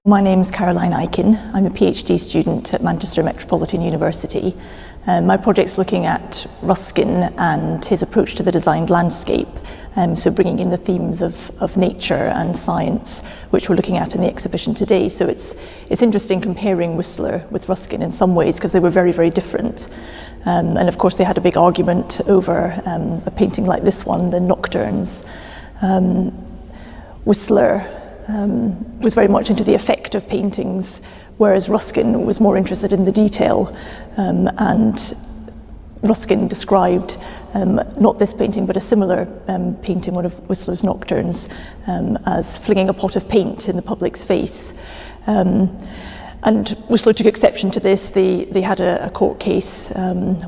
My name's Caroline Ikin. I'm a PhD student at Manchester Metropolitan University. My project's looking at Ruskin and his approach to the designed landscape, so bringing in the themes of nature and science, which we're looking at in the exhibition today. So it's interesting comparing Whistler with Ruskin in some ways, because they were very, very different. And of course they had a big argument over a painting like this one, the Nocturnes. Whistler was very much into the effect of paintings, whereas Ruskin was more interested in the detail. And Ruskin described not this painting, but a similar painting, one of Whistler's Nocturnes, as flinging a pot of paint in the public's face. And Whistler took exception to this. They had a court case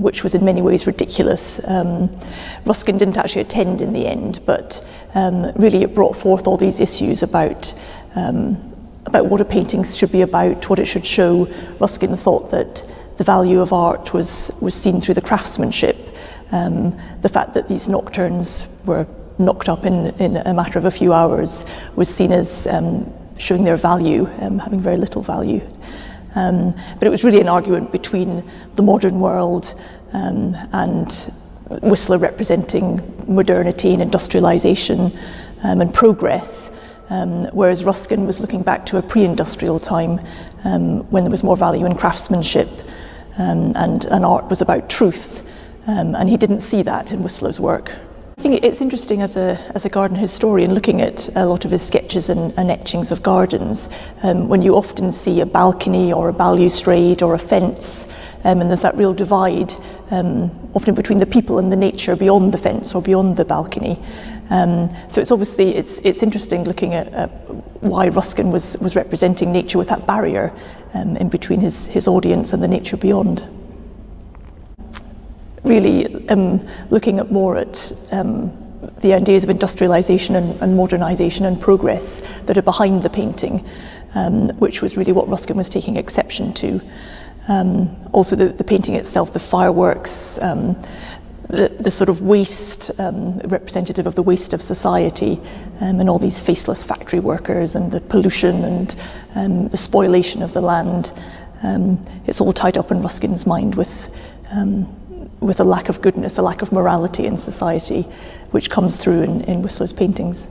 which was in many ways ridiculous. Ruskin didn't actually attend in the end, but really it brought forth all these issues about what a painting should be about, what it should show. Ruskin thought that the value of art was seen through the craftsmanship. The fact that these nocturnes were knocked up in a matter of a few hours was seen as showing their value, having very little value. But it was really an argument between the modern world and Whistler representing modernity and industrialisation and progress, whereas Ruskin was looking back to a pre-industrial time when there was more value in craftsmanship and art was about truth, and he didn't see that in Whistler's work. I think it's interesting as a garden historian looking at a lot of his sketches and etchings of gardens, when you often see a balcony or a balustrade or a fence, and there's that real divide often between the people and the nature beyond the fence or beyond the balcony. So it's obviously it's interesting looking at why Ruskin was representing nature with that barrier in between his audience and the nature beyond. Really looking at more at the ideas of industrialisation and modernisation and progress that are behind the painting, which was really what Ruskin was taking exception to. Also the painting itself, the fireworks, the sort of waste, representative of the waste of society, and all these faceless factory workers and the pollution and the spoliation of the land. It's all tied up in Ruskin's mind with a lack of goodness, a lack of morality in society, which comes through in Whistler's paintings.